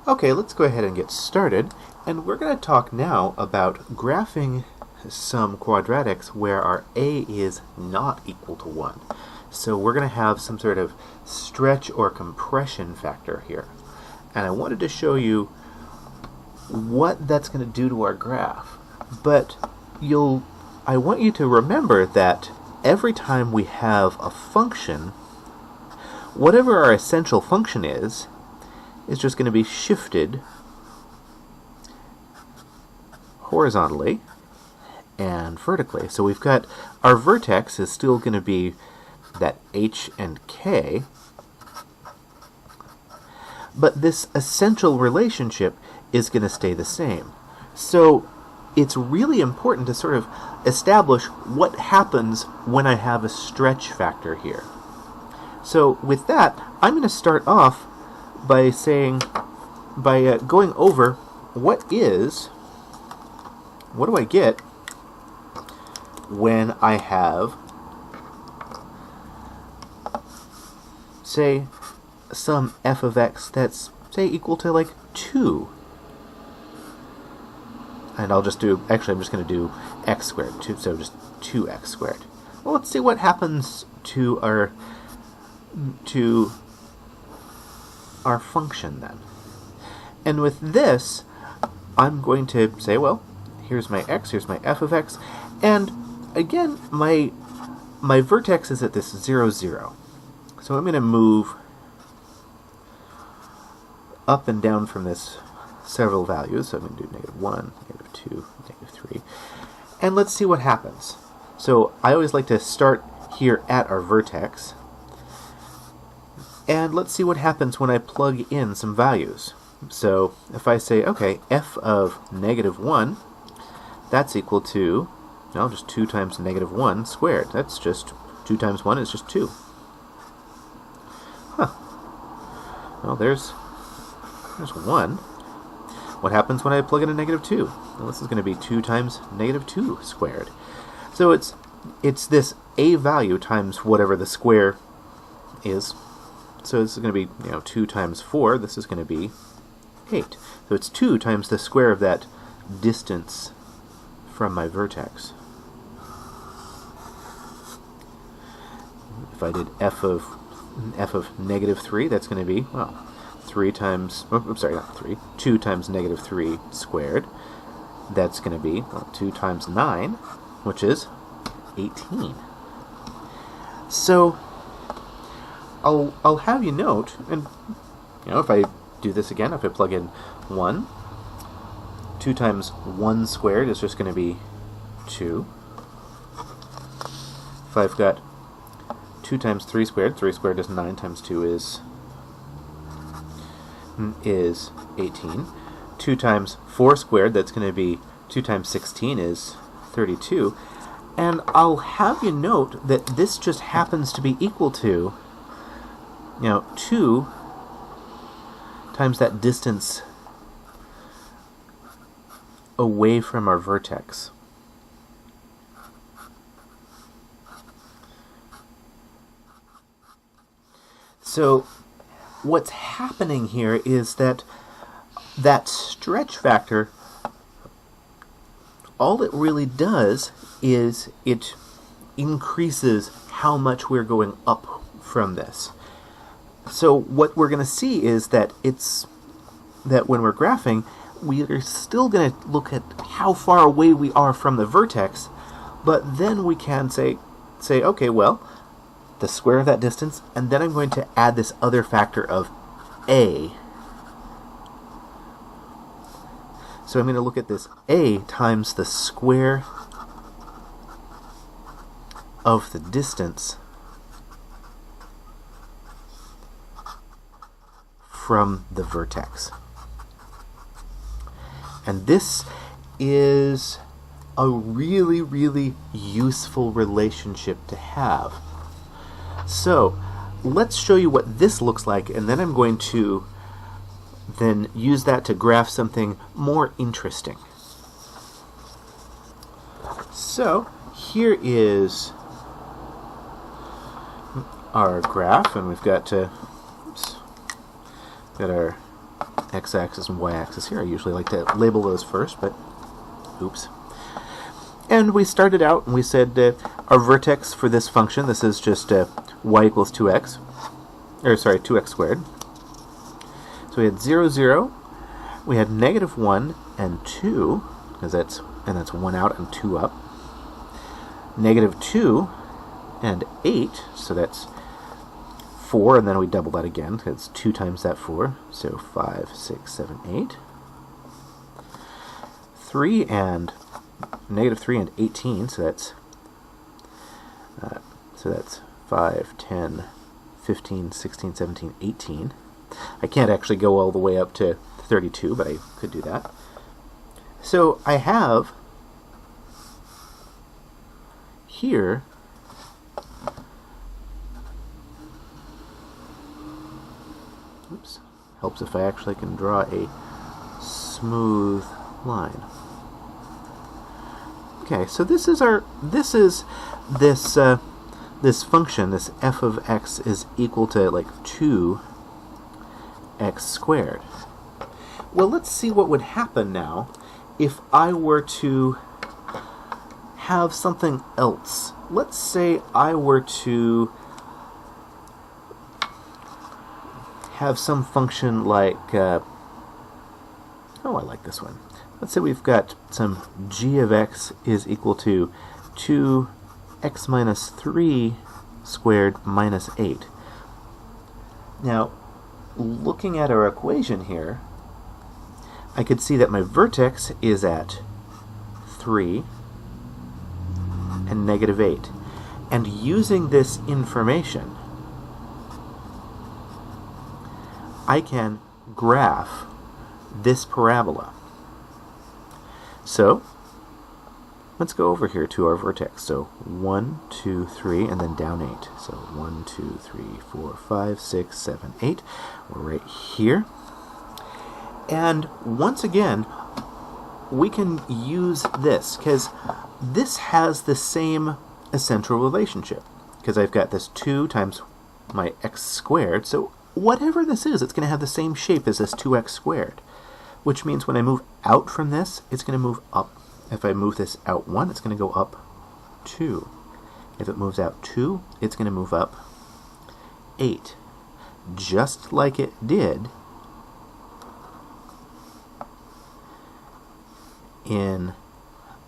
Okay, let's go ahead and get started, and we're going to talk now about graphing some quadratics where our a is not equal to 1. So we're going to have some sort of stretch or compression factor here. And I wanted to show you what that's going to do to our graph. But I want you to remember that every time we have a function, whatever our essential function is just going to be shifted horizontally and vertically. So we've got our vertex is still going to be that h and k, but this essential relationship is going to stay the same. So it's really important to sort of establish what happens when I have a stretch factor here. So with that, I'm going to start off by going over what do I get when I have, say, some f of x that's, say, equal to like 2. And I'm just going to do x squared, so just 2x squared. Well, let's see what happens to our function then. And with this, I'm going to say, well, here's my x, here's my f of x, and again, my vertex is at this 0, 0. So I'm going to move up and down from this several values. So I'm going to do -1, -2, -3. And let's see what happens. So I always like to start here at our vertex. And let's see what happens when I plug in some values. So if I say, okay, f of -1, that's equal to, no, just 2 times -1 squared. That's just 2 times 1 is just 2. Huh. Well, there's 1. What happens when I plug in a -2? Well, this is going to be 2 times -2 squared. So it's this a value times whatever the square is. So this is going to be 2 times 4. This is going to be 8. So it's 2 times the square of that distance from my vertex. If I did f of -3, that's going to be, well, 3 times, oh, I'm sorry, not 3, 2 times -3 squared. That's going to be, well, 2 times 9, which is 18. So I'll have you note, and if I do this again, if I plug in 1, 2 times 1 squared is just going to be 2. If I've got 2 times 3 squared is 9 times 2 is 18. 2 times 4 squared, that's going to be 2 times 16 is 32. And I'll have you note that this just happens to be equal to 2 times that distance away from our vertex. So what's happening here is that stretch factor, all it really does is it increases how much we're going up from this. So what we're going to see is that when we're graphing, we are still going to look at how far away we are from the vertex, but then we can say, okay, well, the square of that distance, and then I'm going to add this other factor of a. So I'm going to look at this a times the square of the distance from the vertex. And this is a really, really useful relationship to have. So let's show you what this looks like, and then I'm going to then use that to graph something more interesting. So here is our graph, and we've got our x-axis and y-axis here. I usually like to label those first, but oops. And we started out and we said our vertex for this function, this is just y equals 2x, or sorry, 2x squared. So we had 0, 0, we had negative 1 and 2, because that's 1 out and 2 up. Negative 2 and 8, so that's 4, and then we double that again, because it's 2 times that 4, so 5, 6, 7, 8. 3 and negative 3 and 18, so that's 5, 10, 15, 16, 17, 18. I can't actually go all the way up to 32, but I could do that. So I have here oops, helps if I actually can draw a smooth line. Okay, so this function, this f of x is equal to like 2x squared. Well, let's see what would happen now if I were to have something else. Let's say I were to have some function like, oh, I like this one. Let's say we've got some g of x is equal to 2x minus 3 squared minus 8. Now, looking at our equation here, I could see that my vertex is at 3 and negative 8. And using this information, I can graph this parabola. So, let's go over here to our vertex. So 1, 2, 3, and then down 8. So 1, 2, 3, 4, 5, 6, 7, 8. We're right here. And once again, we can use this, because this has the same essential relationship. Because I've got this 2 times my x squared, so whatever this is, it's going to have the same shape as this 2x squared. Which means when I move out from this, it's going to move up. If I move this out 1, it's going to go up 2. If it moves out 2, it's going to move up 8. Just like it did in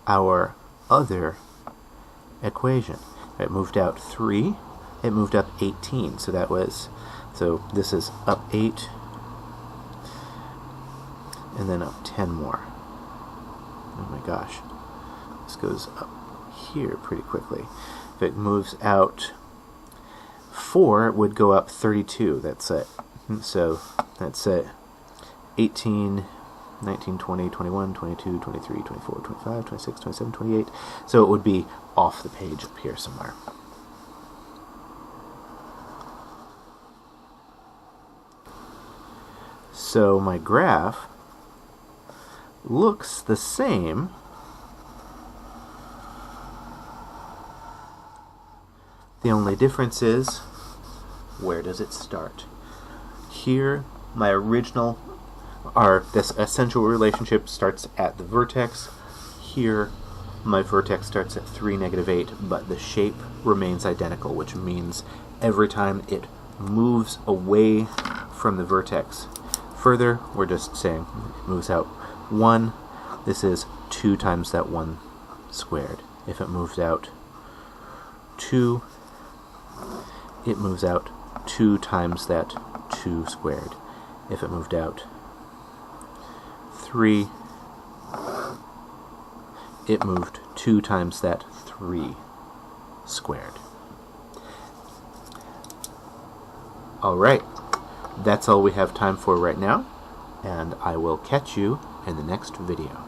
our other equation. It moved out 3, it moved up 18. So this is up 8, and then up 10 more. Oh my gosh. This goes up here pretty quickly. If it moves out 4, it would go up 32. That's it. So that's it. 18, 19, 20, 21, 22, 23, 24, 25, 26, 27, 28. So it would be off the page up here somewhere. So my graph looks the same. The only difference is, where does it start? Here, my original, this essential relationship starts at the vertex. Here, my vertex starts at 3, negative 8, but the shape remains identical, which means every time it moves away from the vertex further, we're just saying it moves out 1, this is 2 times that 1 squared. If it moves out 2, it moves out 2 times that 2 squared. If it moved out 3, it moved 2 times that 3 squared. Alright, that's all we have time for right now, and I will catch you in the next video.